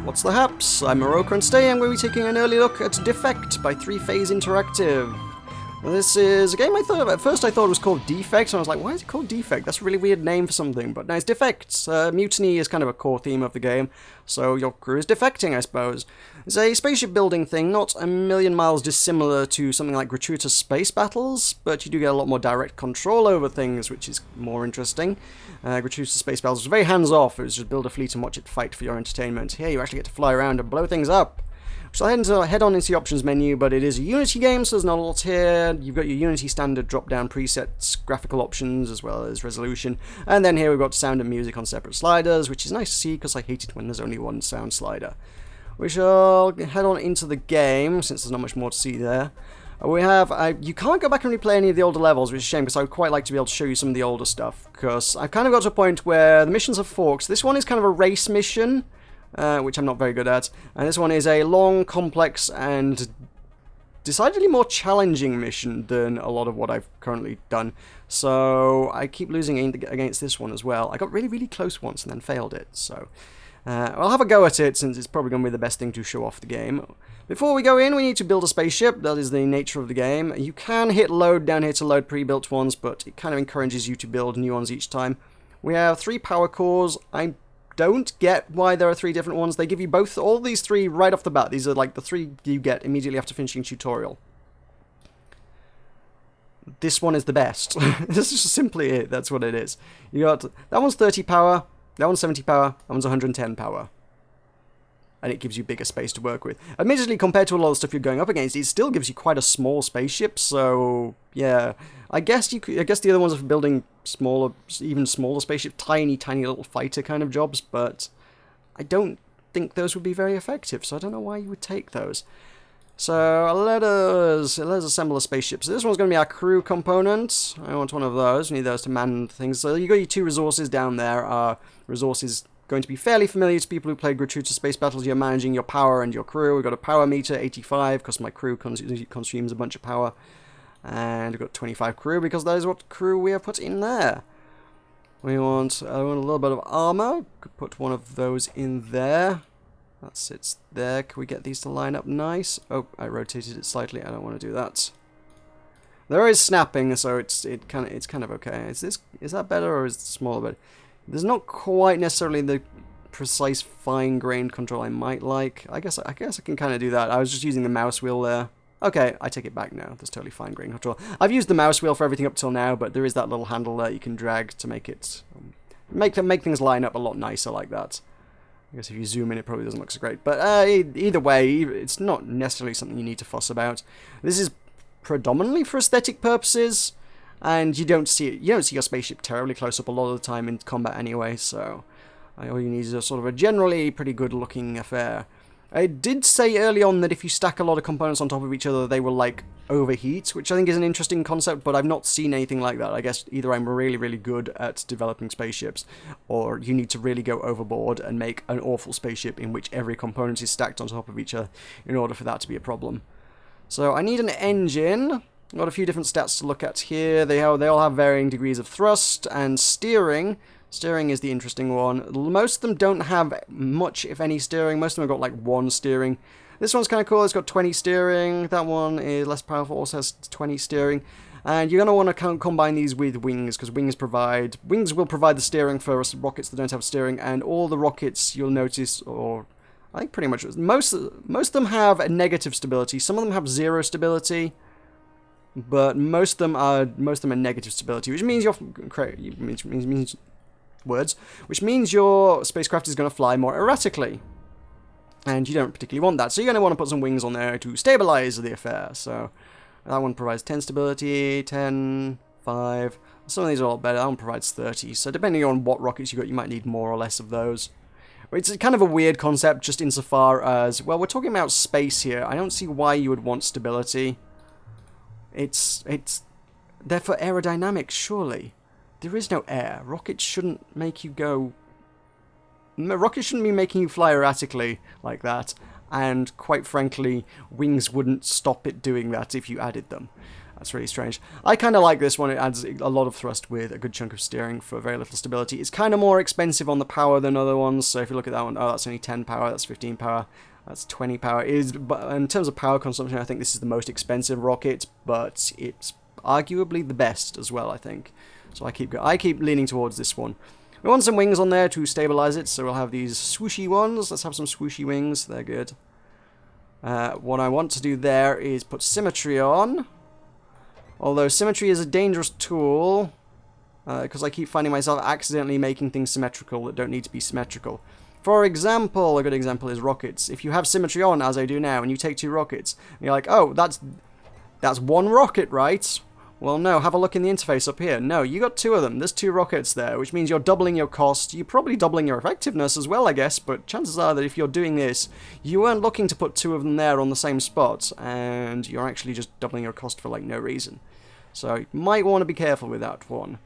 What's the haps? I'm Meroka, and today I'm going to be taking an early look at Defect by 3-Phase Interactive. This is a game at first I thought it was called Defect, and I was like, why is it called Defect? That's a really weird name for something, but no, it's Defect. Mutiny is kind of a core theme of the game, so your crew is defecting, I suppose. It's a spaceship building thing, not a million miles dissimilar to something like gratuitous space battles, but you do get a lot more direct control over things, which is more interesting. Gratuitous space battles was very hands-off. It was just build a fleet and watch it fight for your entertainment. Here you actually get to fly around and blow things up. So I'll head on into the options menu, but it is a Unity game, so there's not a lot here. You've got your Unity standard drop-down presets, graphical options, as well as resolution. And then here we've got sound and music on separate sliders, which is nice to see, because I hate it when there's only one sound slider. We shall head on into the game, since there's not much more to see there. We have, you can't go back and replay any of the older levels, which is a shame, because I would quite like to be able to show you some of the older stuff, because I've kind of got to a point where the missions have forks. This one is kind of a race mission, which I'm not very good at, and this one is a long, complex, and decidedly more challenging mission than a lot of what I've currently done, so I keep losing against this one as well. I got really, really close once and then failed it, so I'll have a go at it, since it's probably going to be the best thing to show off the game. Before we go in, we need to build a spaceship. That is the nature of the game. You can hit load down here to load pre-built ones, but it kind of encourages you to build new ones each time. We have 3 power cores. I don't get why there are 3 different ones. They give you all these 3 right off the bat. These are like the 3 you get immediately after finishing tutorial. This one is the best. This is just simply it. That's what it is. You got that one's 30 power, that one's 70 power, that one's 110 power. And it gives you bigger space to work with. Admittedly, compared to a lot of stuff you're going up against, it still gives you quite a small spaceship, so yeah. I guess the other ones are for building smaller, even smaller spaceship, tiny little fighter kind of jobs, but I don't think those would be very effective, so I don't know why you would take those. So let us assemble a spaceship. So this one's going to be our crew component. I want one of those. We need those to man things. So you got your 2 resources down there. Our resources going to be fairly familiar to people who play gratuitous space battles. You're managing your power and your crew. We've got a power meter, 85, because my crew consumes a bunch of power. And we've got 25 crew, because that is what crew we have put in there. I want a little bit of armor. Could put one of those in there. That sits there. Can we get these to line up nice? Oh, I rotated it slightly. I don't want to do that. There is snapping, so it's kind of okay. Is that better, or is it smaller? But there's not quite necessarily the precise, fine-grained control I might like. I guess I can kind of do that. I was just using the mouse wheel there. Okay, I take it back now. There's totally fine-grained control. I've used the mouse wheel for everything up till now, but there is that little handle there you can drag to make it make things line up a lot nicer like that. I guess if you zoom in, it probably doesn't look so great. But either way, it's not necessarily something you need to fuss about. This is predominantly for aesthetic purposes. And you don't see your spaceship terribly close up a lot of the time in combat anyway, so all you need is a sort of a generally pretty good looking affair. I did say early on that if you stack a lot of components on top of each other, they will like overheat, which I think is an interesting concept, but I've not seen anything like that. I guess either I'm really, really good at developing spaceships, or you need to really go overboard and make an awful spaceship in which every component is stacked on top of each other in order for that to be a problem. So I need an engine. Got a few different stats to look at here. They all have varying degrees of thrust and steering. Steering is the interesting one. Most of them don't have much, if any, steering. Most of them have got like 1 steering. This one's kind of cool. It's got 20 steering. That one is less powerful, also has 20 steering. And you're going to want to combine these with wings, because wings will provide the steering for rockets that don't have steering. And all the rockets, you'll notice, or I think pretty much most of them have a negative stability. Some of them have 0 stability. But most of them are negative stability, which means which means your spacecraft is going to fly more erratically, and you don't particularly want that. So you're going to want to put some wings on there to stabilize the affair. So that one provides 10 stability, 10, 5. Some of these are a lot better. That one provides 30. So depending on what rockets you got, you might need more or less of those. It's kind of a weird concept, just insofar as, well, we're talking about space here. I don't see why you would want stability. It's there for aerodynamics, surely. There is no air. Rockets shouldn't make you go... Rockets shouldn't be making you fly erratically like that. And quite frankly, wings wouldn't stop it doing that if you added them. That's really strange. I kind of like this one. It adds a lot of thrust with a good chunk of steering for very little stability. It's kind of more expensive on the power than other ones. So if you look at that one, oh, that's only 10 power, that's 15 power, that's 20 power. But in terms of power consumption, I think this is the most expensive rocket, but it's arguably the best as well, I think. So I keep leaning towards this one. We want some wings on there to stabilize it, so we'll have these swooshy ones. Let's have some swooshy wings. They're good. What I want to do there is put symmetry on. Although symmetry is a dangerous tool, because I keep finding myself accidentally making things symmetrical that don't need to be symmetrical. For example, a good example is rockets. If you have symmetry on, as I do now, and you take 2 rockets, and you're like, oh, that's 1 rocket, right? Well, no, have a look in the interface up here. No, you got 2 of them. There's 2 rockets there, which means you're doubling your cost. You're probably doubling your effectiveness as well, I guess, but chances are that if you're doing this, you weren't looking to put 2 of them there on the same spot, and you're actually just doubling your cost for, like, no reason. So you might want to be careful with that one.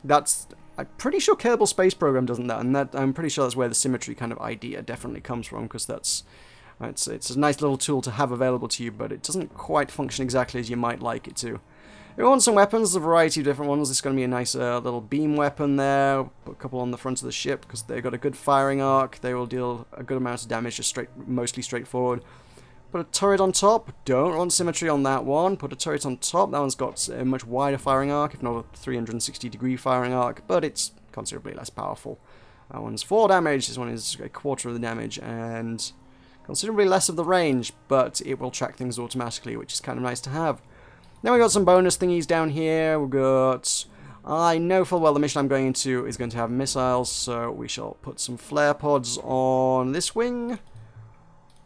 I'm pretty sure Kerbal Space Program doesn't that, and I'm pretty sure that's where the symmetry kind of idea definitely comes from, because it's a nice little tool to have available to you, but it doesn't quite function exactly as you might like it to. We want some weapons, there's a variety of different ones. This is going to be a nice little beam weapon there. Put a couple on the front of the ship because they've got a good firing arc. They will deal a good amount of damage, just mostly straightforward. Put a turret on top. Don't want symmetry on that one. Put a turret on top. That one's got a much wider firing arc, if not a 360-degree firing arc, but it's considerably less powerful. That one's 4 damage. This one is a quarter of the damage and considerably less of the range, but it will track things automatically, which is kind of nice to have. Then we got some bonus thingies down here. We've got... I know full well the mission I'm going into is going to have missiles, so we shall put some flare pods on this wing.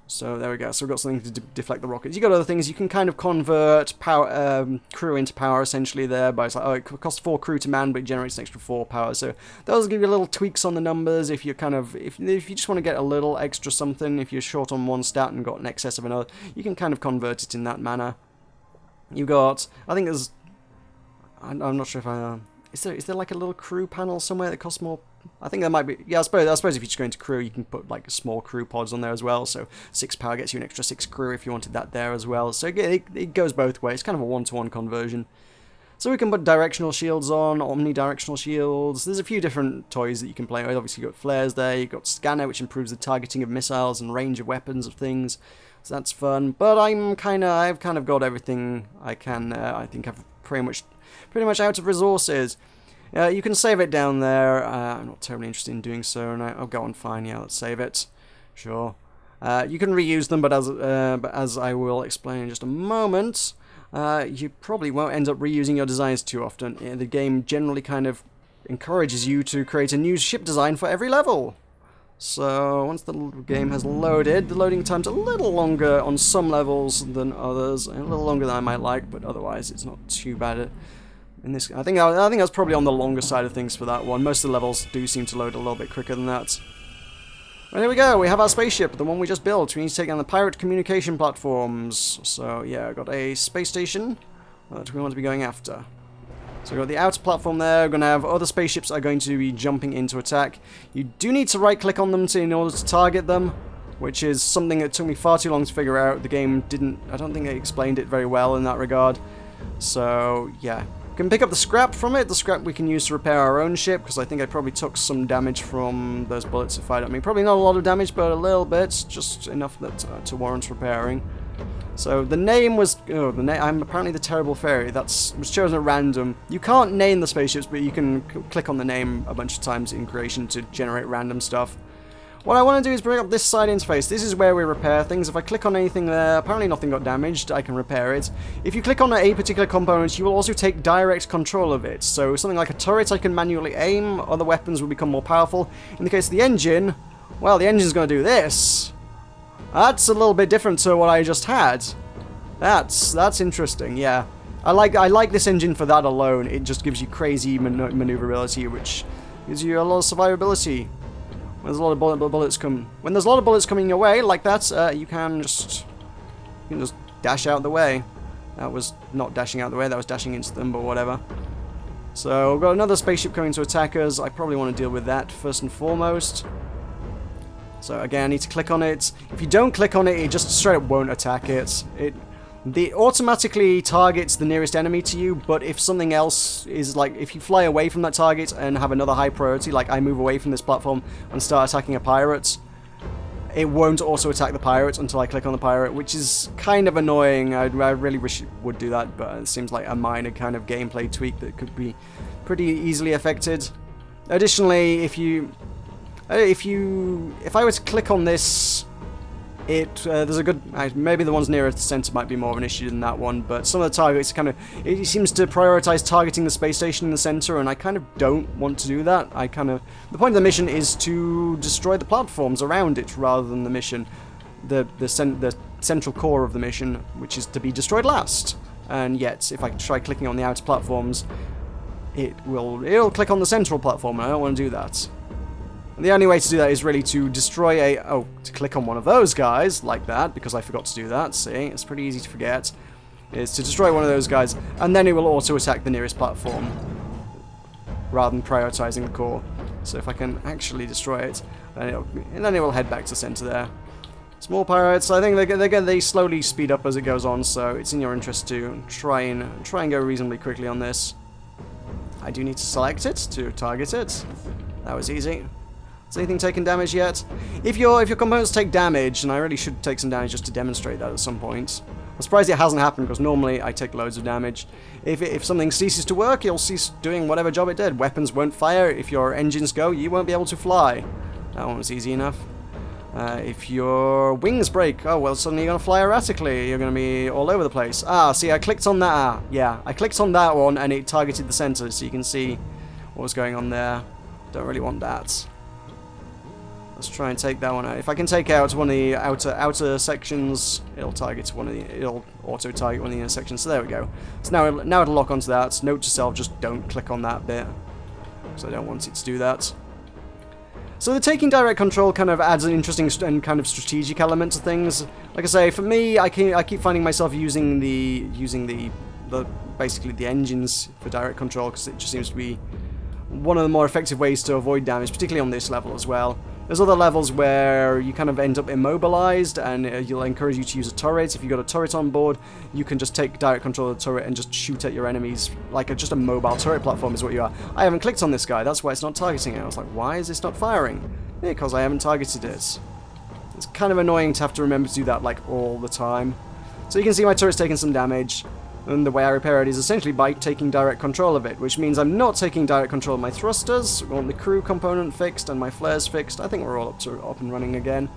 So there we go. So we've got something to deflect the rockets. You've got other things. You can kind of convert power, crew into power essentially there. By it's like, oh, it costs 4 crew to man, but it generates an extra 4 power. So those give you little tweaks on the numbers if you're kind of if you just want to get a little extra something. If you're short on one stat and got an excess of another, you can kind of convert it in that manner. You got, I think there's, I'm not sure if I, is there like a little crew panel somewhere that costs more? I think there might be, yeah, I suppose if you're just going to crew, you can put like small crew pods on there as well, so 6 power gets you an extra 6 crew if you wanted that there as well, so it goes both ways, it's kind of a one-to-one conversion. So we can put directional shields on, omnidirectional shields, there's a few different toys that you can play with. Obviously you've got flares there, you've got scanner which improves the targeting of missiles and range of weapons of things. So that's fun, but I've kind of got everything I can. I think I've pretty much out of resources. You can save it down there. I'm not terribly interested in doing so, and I'll go on fine. Yeah, let's save it. Sure. You can reuse them, but as I will explain in just a moment, you probably won't end up reusing your designs too often. The game generally kind of encourages you to create a new ship design for every level. So once the game has loaded, the loading time's a little longer on some levels than others, and a little longer than I might like, but otherwise it's not too bad. In this, I think that's probably on the longer side of things for that one. Most of the levels do seem to load a little bit quicker than that. Well, here we go. We have our spaceship, the one we just built. We need to take down the pirate communication platforms. So yeah, I've got a space station that we want to be going after. So we've got the outer platform there. We're going to have other spaceships that are going to be jumping into attack. You do need to right-click on them in order to target them, which is something that took me far too long to figure out. The game didn't... I don't think they explained it very well in that regard. So, yeah. We can pick up the scrap from it. The scrap we can use to repair our own ship, because I think I probably took some damage from those bullets that fired at me. Probably not a lot of damage, but a little bit. Just enough that to warrant repairing. So the name was, I'm apparently the terrible fairy. Was chosen at random. You can't name the spaceships, but you can click on the name a bunch of times in creation to generate random stuff. What I want to do is bring up this side interface. This is where we repair things. If I click on anything there, apparently nothing got damaged. I can repair it. If you click on a particular component, you will also take direct control of it. So something like a turret, I can manually aim. Other weapons will become more powerful. In the case of the engine, well, the engine's going to do this. That's a little bit different to what I just had. That's interesting, yeah. I like this engine for that alone. It just gives you crazy maneuverability, which gives you a lot of survivability. When there's a lot of bullets coming your way like that, you can just dash out the way. That was not dashing out the way, that was dashing into them, but whatever. So we've got another spaceship coming to attack us. I probably want to deal with that first and foremost. So again, I need to click on it. If you don't click on it, it just straight up won't attack it. it automatically targets the nearest enemy to you, but if something else is like, if you fly away from that target and have another high priority, like I move away from this platform and start attacking a pirate, it won't also attack the pirate until I click on the pirate, which is kind of annoying. I really wish it would do that, but it seems like a minor kind of gameplay tweak that could be pretty easily affected. Additionally, if I were to click on this, there's a good, maybe the ones nearer the center might be more of an issue than that one, but some of the targets kind of, it seems to prioritize targeting the space station in the center, and I kind of don't want to do that. The point of the mission is to destroy the platforms around it rather than the mission, the central core of the mission, which is to be destroyed last. And yet, if I try clicking on the outer platforms, it'll click on the central platform, and I don't want to do that. And the only way to do that is really to destroy to click on one of those guys, like that, because I forgot to do that, see, it's pretty easy to forget, is to destroy one of those guys, and then it will auto-attack the nearest platform, rather than prioritizing the core. So if I can actually destroy it, and then it will head back to center there. Small pirates, I think they slowly speed up as it goes on, so it's in your interest to try and go reasonably quickly on this. I do need to select it to target it. That was easy. Has anything taken damage yet? If your components take damage, and I really should take some damage just to demonstrate that at some point. I'm surprised it hasn't happened, because normally I take loads of damage. If something ceases to work, it'll cease doing whatever job it did. Weapons won't fire. If your engines go, you won't be able to fly. That one was easy enough. If your wings break, oh well, suddenly you're going to fly erratically. You're going to be all over the place. Ah, see, I clicked on that. Yeah, I clicked on that one, and it targeted the center, so you can see what was going on there. Don't really want that. Let's try and take that one out. If I can take out one of the outer sections, it'll auto-target one of the inner sections. So there we go. So now it'll lock onto that. Note to self, just don't click on that bit, because I don't want it to do that. So the taking direct control kind of adds an interesting and kind of strategic element to things. Like I say, for me, I keep finding myself using basically the engines for direct control, because it just seems to be one of the more effective ways to avoid damage, particularly on this level as well. There's other levels where you kind of end up immobilized, and you'll encourage you to use a turret. If you've got a turret on board, you can just take direct control of the turret and just shoot at your enemies, like just a mobile turret platform is what you are. I haven't clicked on this guy, that's why it's not targeting it. I was like, why is this not firing? Because I haven't targeted it. It's kind of annoying to have to remember to do that like all the time. So you can see my turret's taking some damage. And the way I repair it is essentially by taking direct control of it, which means I'm not taking direct control of my thrusters. We want the crew component fixed and my flares fixed. I think we're all up and running again.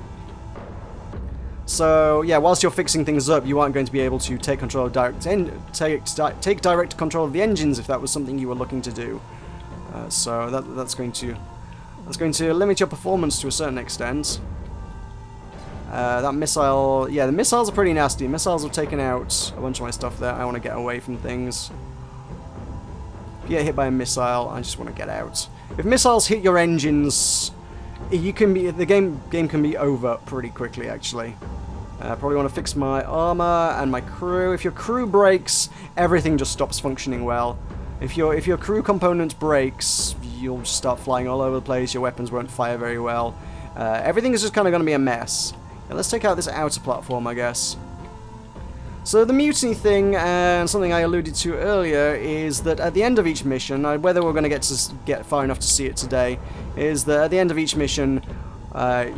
So yeah, whilst you're fixing things up, you aren't going to be able to take control of take direct control of the engines if that was something you were looking to do. So that's going to limit your performance to a certain extent. That missile, yeah, the missiles are pretty nasty. Missiles have taken out a bunch of my stuff there. I want to get away from things. If you get hit by a missile, I just want to get out. If missiles hit your engines, the game can be over pretty quickly, actually. Probably want to fix my armor and my crew. If your crew breaks, everything just stops functioning well. If your crew component breaks, you'll just start flying all over the place. Your weapons won't fire very well. Everything is just kind of going to be a mess. Let's take out this outer platform, I guess. So the mutiny thing, and something I alluded to earlier, is that at the end of each mission, whether we're going to get far enough to see it today, is that at the end of each mission,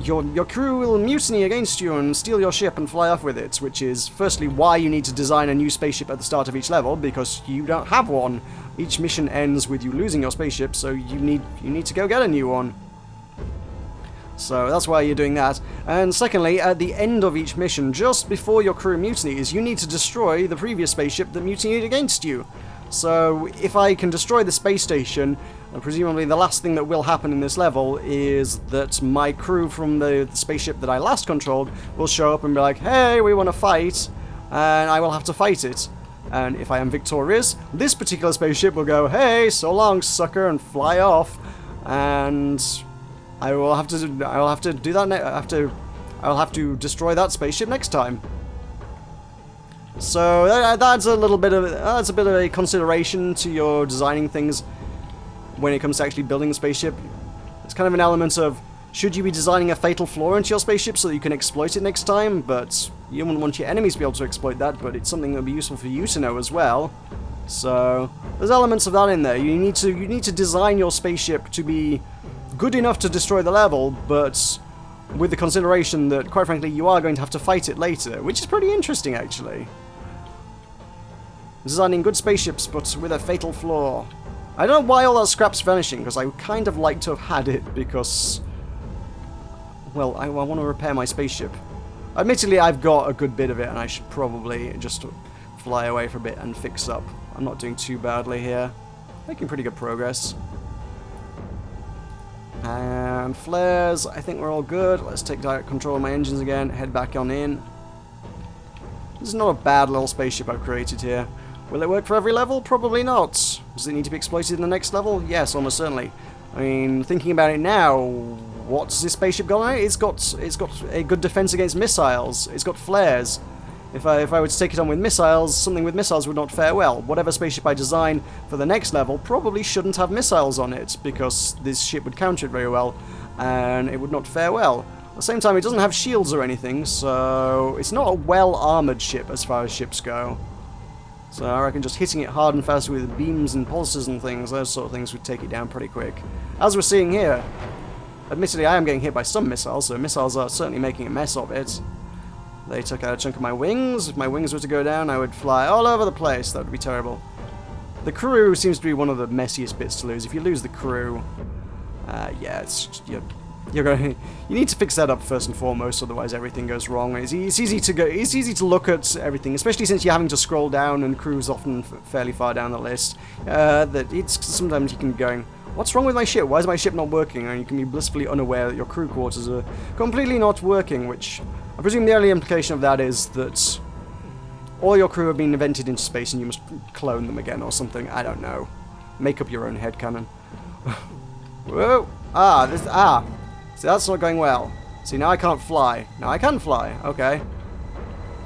your crew will mutiny against you and steal your ship and fly off with it, which is firstly why you need to design a new spaceship at the start of each level, because you don't have one. Each mission ends with you losing your spaceship, so you need to go get a new one. So that's why you're doing that. And secondly, at the end of each mission, just before your crew mutinies, you need to destroy the previous spaceship that mutinied against you. So if I can destroy the space station, presumably the last thing that will happen in this level is that my crew from the spaceship that I last controlled will show up and be like, hey, we want to fight, and I will have to fight it. And if I am victorious, this particular spaceship will go, hey, so long, sucker, and fly off, and I will have to do that. I will have to destroy that spaceship next time. So that's a bit of a consideration to your designing things when it comes to actually building a spaceship. It's kind of an element of, should you be designing a fatal flaw into your spaceship so that you can exploit it next time? But You wouldn't want your enemies to be able to exploit that, but it's something that would be useful for you to know as well. So there's elements of that in there. You need to design your spaceship to be good enough to destroy the level, but with the consideration that, quite frankly, you are going to have to fight it later, which is pretty interesting, actually. Designing good spaceships, but with a fatal flaw. I don't know why all that scrap's vanishing, because I would kind of like to have had it, because, well, I want to repair my spaceship. Admittedly, I've got a good bit of it, and I should probably just fly away for a bit and fix up. I'm not doing too badly here. Making pretty good progress. And flares, I think we're all good. Let's take direct control of my engines again, head back on in. This is not a bad little spaceship I've created here. Will it work for every level? Probably not. Does it need to be exploited in the next level? Yes, almost certainly. I mean, thinking about it now, what's this spaceship got on it? It's got a good defense against missiles. It's got flares. If I were to take it on with missiles, something with missiles would not fare well. Whatever spaceship I design for the next level probably shouldn't have missiles on it, because this ship would counter it very well, and it would not fare well. At the same time, it doesn't have shields or anything, so it's not a well-armoured ship as far as ships go. So I reckon just hitting it hard and fast with beams and pulses and things, those sort of things would take it down pretty quick. As we're seeing here, admittedly I am getting hit by some missiles, so missiles are certainly making a mess of it. They took out a chunk of my wings. If my wings were to go down, I would fly all over the place. That would be terrible. The crew seems to be one of the messiest bits to lose. If you lose the crew, yeah, it's just, you're going. You need to fix that up first and foremost, otherwise everything goes wrong. It's easy to go. It's easy to look at everything, especially since you're having to scroll down, and crew's often fairly far down the list. That it's sometimes you can be going, what's wrong with my ship? Why is my ship not working? And you can be blissfully unaware that your crew quarters are completely not working, which I presume the early implication of that is that all your crew have been invented into space and you must clone them again or something. I don't know. Make up your own headcanon. Whoa! See, that's not going well. See, now I can't fly. Now I can fly. Okay.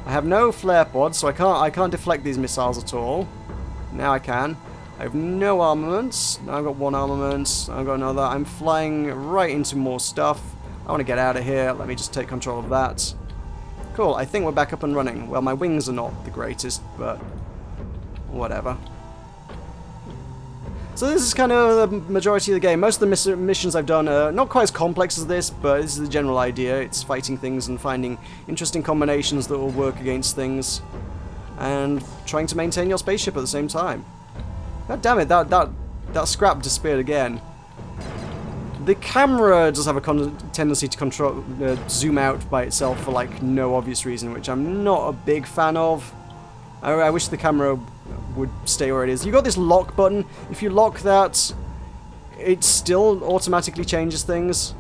I have no flare pods, so I can't deflect these missiles at all. Now I can. I have no armaments. Now I've got one armament. I've got another. I'm flying right into more stuff. I want to get out of here. Let me just take control of that. Cool, I think we're back up and running. Well, my wings are not the greatest, but whatever. So this is kind of the majority of the game. Most of the missions I've done are not quite as complex as this, but this is the general idea. It's fighting things and finding interesting combinations that will work against things, and trying to maintain your spaceship at the same time. God damn it, that scrap disappeared again. The camera does have a tendency to zoom out by itself for like no obvious reason, which I'm not a big fan of. I wish the camera would stay where it is. You got this lock button. If you lock that, it still automatically changes things.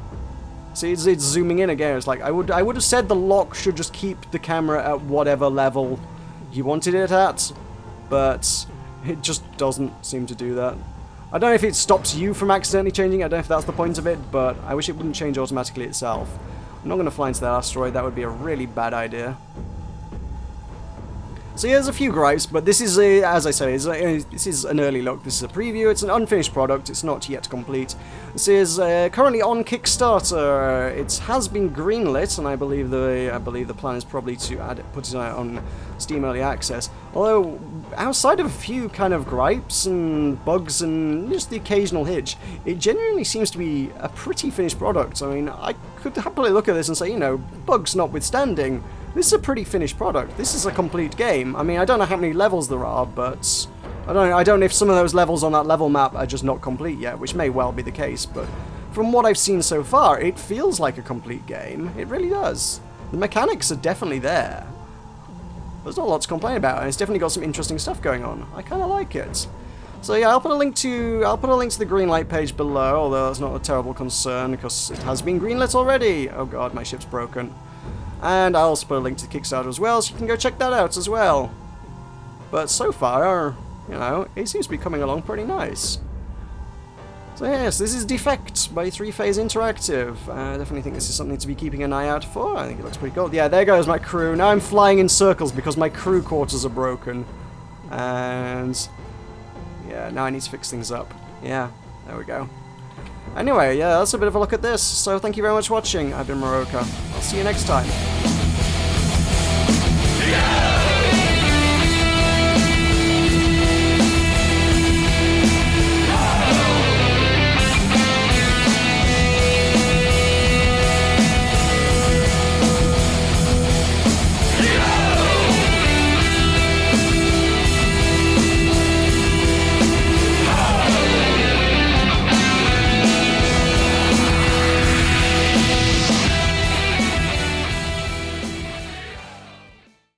See, it's zooming in again. It's like I would have said the lock should just keep the camera at whatever level you wanted it at, but it just doesn't seem to do that. I don't know if it stops you from accidentally changing, I don't know if that's the point of it, but I wish it wouldn't change automatically itself. I'm not going to fly into that asteroid, that would be a really bad idea. So yeah, there's a few gripes, but this is, as I say, this is an early look, this is a preview, it's an unfinished product, it's not yet complete. This is currently on Kickstarter. It has been greenlit, and I believe the plan is probably to put it on Steam Early Access. Although, outside of a few kind of gripes and bugs and just the occasional hitch, it genuinely seems to be a pretty finished product. I mean, I could happily look at this and say, you know, bugs notwithstanding, this is a pretty finished product. This is a complete game. I mean, I don't know how many levels there are, but I don't know if some of those levels on that level map are just not complete yet, which may well be the case, but from what I've seen so far, it feels like a complete game. It really does. The mechanics are definitely there. There's not a lot to complain about, and it's definitely got some interesting stuff going on. I kind of like it. So yeah, I'll put a link to the Greenlight page below, although that's not a terrible concern because it has been greenlit already. Oh god, my ship's broken. And I'll also put a link to the Kickstarter as well, so you can go check that out as well. But so far, you know, it seems to be coming along pretty nice. So yes, this is Defect by 3-Phase Interactive. I definitely think this is something to be keeping an eye out for. I think it looks pretty cool. Yeah, there goes my crew. Now I'm flying in circles because my crew quarters are broken. And yeah, now I need to fix things up. Yeah, there we go. Anyway, yeah, that's a bit of a look at this. So thank you very much for watching. I've been Meroka. I'll see you next time. Yeah!